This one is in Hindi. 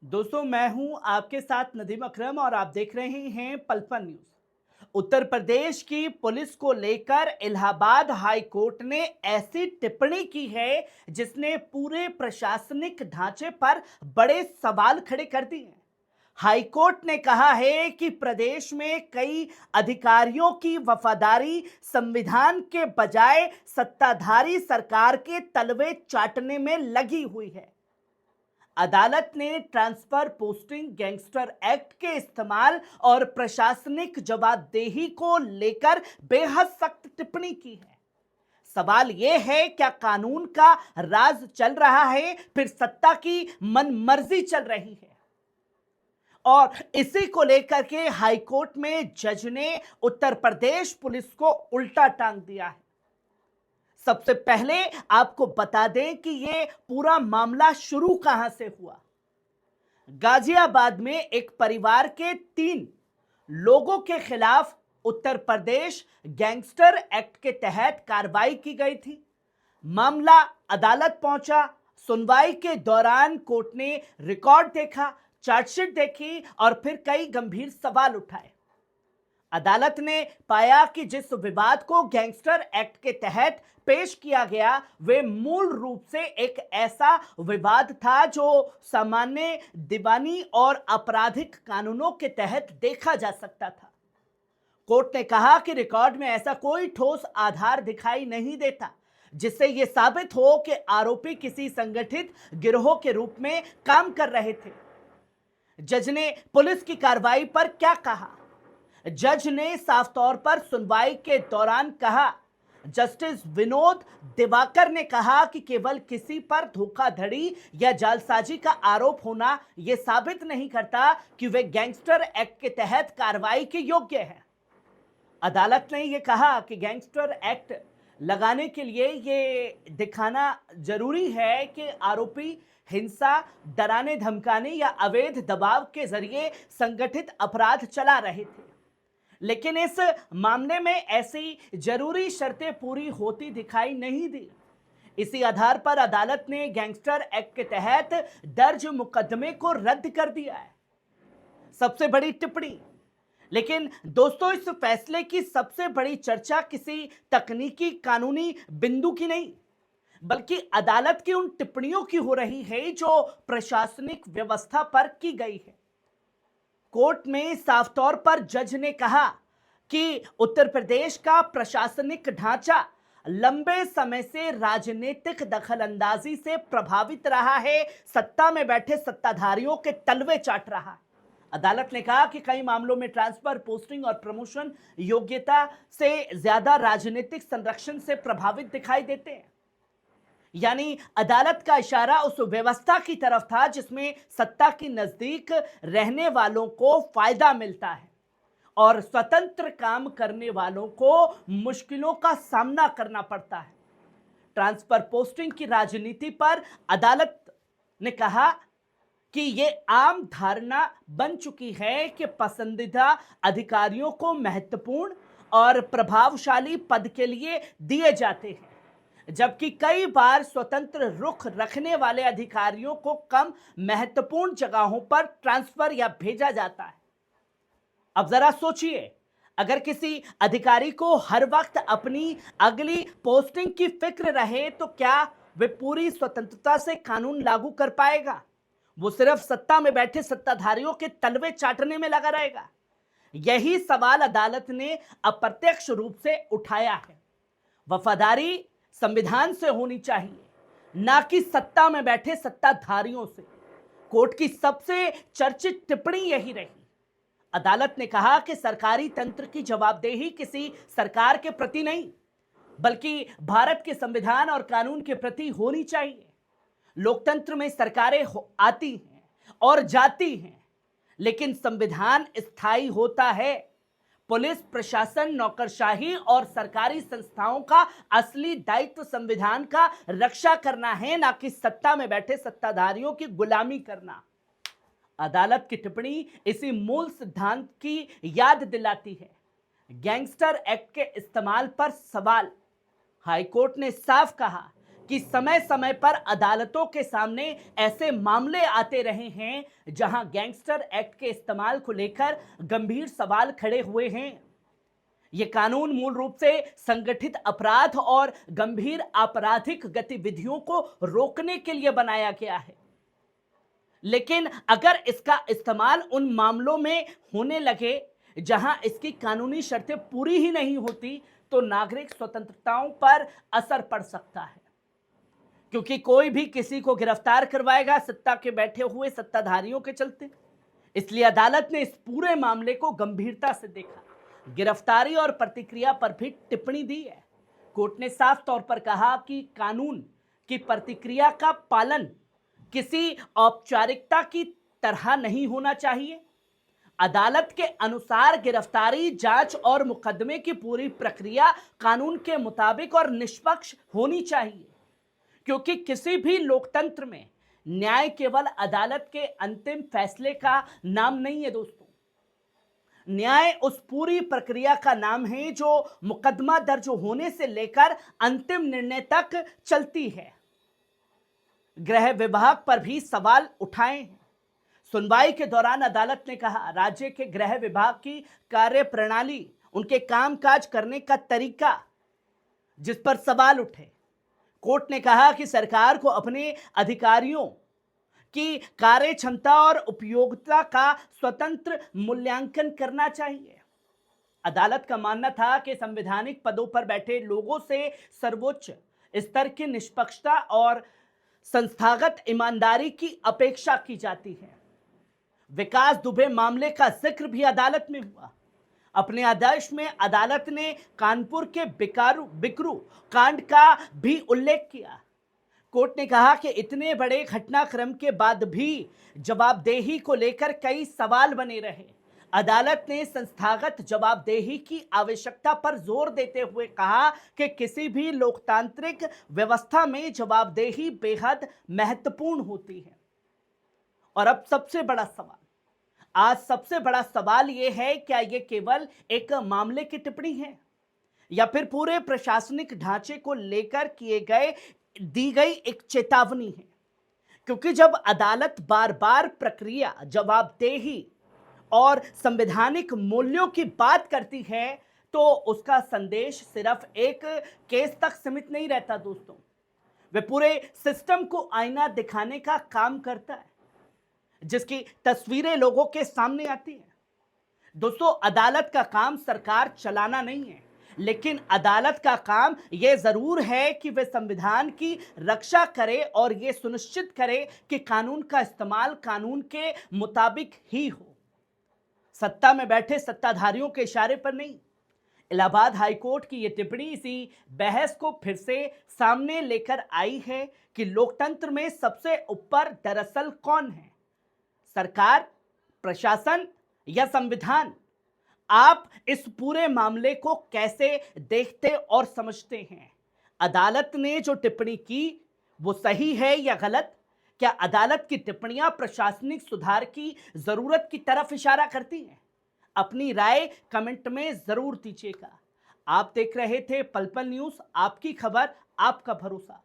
दोस्तों मैं हूं आपके साथ नदीम अकरम और आप देख रहे हैं पलपल न्यूज। उत्तर प्रदेश की पुलिस को लेकर इलाहाबाद हाई कोर्ट ने ऐसी टिप्पणी की है जिसने पूरे प्रशासनिक ढांचे पर बड़े सवाल खड़े कर दिए हैं। हाई कोर्ट ने कहा है कि प्रदेश में कई अधिकारियों की वफादारी संविधान के बजाय सत्ताधारी सरकार के तलवे चाटने में लगी हुई है। अदालत ने ट्रांसफर पोस्टिंग गैंगस्टर एक्ट के इस्तेमाल और प्रशासनिक जवाबदेही को लेकर बेहद सख्त टिप्पणी की है। सवाल यह है, क्या कानून का राज चल रहा है, फिर सत्ता की मनमर्जी चल रही है? और इसी को लेकर के हाईकोर्ट में जज ने उत्तर प्रदेश पुलिस को उल्टा टांग दिया है। सबसे पहले आपको बता दें कि यह पूरा मामला शुरू कहां से हुआ। गाजियाबाद में एक परिवार के 3 लोगों के खिलाफ उत्तर प्रदेश गैंगस्टर एक्ट के तहत कार्रवाई की गई थी। मामला अदालत पहुंचा। सुनवाई के दौरान कोर्ट ने रिकॉर्ड देखा, चार्जशीट देखी और फिर कई गंभीर सवाल उठाए। अदालत ने पाया कि जिस विवाद को गैंगस्टर एक्ट के तहत पेश किया गया वे मूल रूप से एक ऐसा विवाद था जो सामान्य दीवानी और आपराधिक कानूनों के तहत देखा जा सकता था। कोर्ट ने कहा कि रिकॉर्ड में ऐसा कोई ठोस आधार दिखाई नहीं देता जिससे यह साबित हो कि आरोपी किसी संगठित गिरोह के रूप में काम कर रहे थे। जज ने पुलिस की कार्रवाई पर क्या कहा? जज ने साफ तौर पर सुनवाई के दौरान कहा, जस्टिस विनोद दिवाकर ने कहा कि केवल किसी पर धोखाधड़ी या जालसाजी का आरोप होना यह साबित नहीं करता कि वे गैंगस्टर एक्ट के तहत कार्रवाई के योग्य है। अदालत ने यह कहा कि गैंगस्टर एक्ट लगाने के लिए यह दिखाना जरूरी है कि आरोपी हिंसा, डराने धमकाने या अवैध दबाव के जरिए संगठित अपराध चला रहे थे। लेकिन इस मामले में ऐसी जरूरी शर्तें पूरी होती दिखाई नहीं दी। इसी आधार पर अदालत ने गैंगस्टर एक्ट के तहत दर्ज मुकदमे को रद्द कर दिया है। सबसे बड़ी टिप्पणी। लेकिन दोस्तों, इस फैसले की सबसे बड़ी चर्चा किसी तकनीकी कानूनी बिंदु की नहीं बल्कि अदालत की उन टिप्पणियों की हो रही है जो प्रशासनिक व्यवस्था पर की गई है। कोर्ट में साफ तौर पर जज ने कहा कि उत्तर प्रदेश का प्रशासनिक ढांचा लंबे समय से राजनीतिक दखलंदाजी से प्रभावित रहा है, सत्ता में बैठे सत्ताधारियों के तलवे चाट रहा है। अदालत ने कहा कि कई मामलों में ट्रांसफर, पोस्टिंग और प्रमोशन योग्यता से ज्यादा राजनीतिक संरक्षण से प्रभावित दिखाई देते हैं। यानी अदालत का इशारा उस व्यवस्था की तरफ था जिसमें सत्ता के नजदीक रहने वालों को फायदा मिलता है और स्वतंत्र काम करने वालों को मुश्किलों का सामना करना पड़ता है। ट्रांसफर पोस्टिंग की राजनीति पर अदालत ने कहा कि यह आम धारणा बन चुकी है कि पसंदीदा अधिकारियों को महत्वपूर्ण और प्रभावशाली पद के लिए दिए जाते हैं, जबकि कई बार स्वतंत्र रुख रखने वाले अधिकारियों को कम महत्वपूर्ण जगहों पर ट्रांसफर या भेजा जाता है। अब जरा सोचिए, अगर किसी अधिकारी को हर वक्त अपनी अगली पोस्टिंग की फिक्र रहे तो क्या वे पूरी स्वतंत्रता से कानून लागू कर पाएगा? वो सिर्फ सत्ता में बैठे सत्ताधारियों के तलवे चाटने में लगा रहेगा। यही सवाल अदालत ने अप्रत्यक्ष रूप से उठाया है। वफादारी संविधान से होनी चाहिए, ना कि सत्ता में बैठे सत्ताधारियों से। कोर्ट की सबसे चर्चित टिप्पणी यही रही। अदालत ने कहा कि सरकारी तंत्र की जवाबदेही किसी सरकार के प्रति नहीं बल्कि भारत के संविधान और कानून के प्रति होनी चाहिए। लोकतंत्र में सरकारें आती हैं और जाती हैं, लेकिन संविधान स्थायी होता है। पुलिस प्रशासन, नौकरशाही और सरकारी संस्थाओं का असली दायित्व संविधान का रक्षा करना है, ना कि सत्ता में बैठे सत्ताधारियों की गुलामी करना। अदालत की टिप्पणी इसी मूल सिद्धांत की याद दिलाती है। गैंगस्टर एक्ट के इस्तेमाल पर सवाल। हाईकोर्ट ने साफ कहा कि समय समय पर अदालतों के सामने ऐसे मामले आते रहे हैं जहां गैंगस्टर एक्ट के इस्तेमाल को लेकर गंभीर सवाल खड़े हुए हैं। यह कानून मूल रूप से संगठित अपराध और गंभीर आपराधिक गतिविधियों को रोकने के लिए बनाया गया है। लेकिन अगर इसका इस्तेमाल उन मामलों में होने लगे जहां इसकी कानूनी शर्तें पूरी ही नहीं होती, तो नागरिक स्वतंत्रताओं पर असर पड़ सकता है। क्योंकि कोई भी किसी को गिरफ्तार करवाएगा सत्ता के बैठे हुए सत्ताधारियों के चलते। इसलिए अदालत ने इस पूरे मामले को गंभीरता से देखा, गिरफ्तारी और प्रतिक्रिया पर भी टिप्पणी दी है। कोर्ट ने साफ तौर पर कहा कि कानून की प्रतिक्रिया का पालन किसी औपचारिकता की तरह नहीं होना चाहिए। अदालत के अनुसार गिरफ्तारी, जांच और मुकदमे की पूरी प्रक्रिया कानून के मुताबिक और निष्पक्ष होनी चाहिए, क्योंकि किसी भी लोकतंत्र में न्याय केवल अदालत के अंतिम फैसले का नाम नहीं है दोस्तों। न्याय उस पूरी प्रक्रिया का नाम है जो मुकदमा दर्ज होने से लेकर अंतिम निर्णय तक चलती है। गृह विभाग पर भी सवाल उठाए हैं। सुनवाई के दौरान अदालत ने कहा, राज्य के गृह विभाग की कार्यप्रणाली, उनके कामकाज करने का तरीका, जिस पर सवाल उठे। कोर्ट ने कहा कि सरकार को अपने अधिकारियों की कार्य क्षमता और उपयोगिता का स्वतंत्र मूल्यांकन करना चाहिए। अदालत का मानना था कि संवैधानिक पदों पर बैठे लोगों से सर्वोच्च स्तर की निष्पक्षता और संस्थागत ईमानदारी की अपेक्षा की जाती है। विकास दुबे मामले का जिक्र भी अदालत में हुआ। अपने आदेश में अदालत ने कानपुर के बिकरू कांड का भी उल्लेख किया। कोर्ट ने कहा कि इतने बड़े घटनाक्रम के बाद भी जवाबदेही को लेकर कई सवाल बने रहे। अदालत ने संस्थागत जवाबदेही की आवश्यकता पर जोर देते हुए कहा कि किसी भी लोकतांत्रिक व्यवस्था में जवाबदेही बेहद महत्वपूर्ण होती है। और अब सबसे बड़ा सवाल, आज सबसे बड़ा सवाल यह है, क्या यह केवल एक मामले की टिप्पणी है या फिर पूरे प्रशासनिक ढांचे को लेकर दी गई एक चेतावनी है? क्योंकि जब अदालत बार बार प्रक्रिया, जवाबदेही और संवैधानिक मूल्यों की बात करती है, तो उसका संदेश सिर्फ एक केस तक सीमित नहीं रहता दोस्तों। वे पूरे सिस्टम को आईना दिखाने का काम करता है, जिसकी तस्वीरें लोगों के सामने आती हैं। दोस्तों, अदालत का काम सरकार चलाना नहीं है, लेकिन अदालत का काम यह जरूर है कि वे संविधान की रक्षा करे और यह सुनिश्चित करे कि कानून का इस्तेमाल कानून के मुताबिक ही हो, सत्ता में बैठे सत्ताधारियों के इशारे पर नहीं। इलाहाबाद हाईकोर्ट की यह टिप्पणी इसी बहस को फिर से सामने लेकर आई है कि लोकतंत्र में सबसे ऊपर दरअसल कौन है, सरकार, प्रशासन या संविधान? आप इस पूरे मामले को कैसे देखते और समझते हैं? अदालत ने जो टिप्पणी की वो सही है या गलत? क्या अदालत की टिप्पणियां प्रशासनिक सुधार की जरूरत की तरफ इशारा करती हैं? अपनी राय कमेंट में जरूर दीजिएगा। आप देख रहे थे पल पल न्यूज़, आपकी खबर, आपका भरोसा।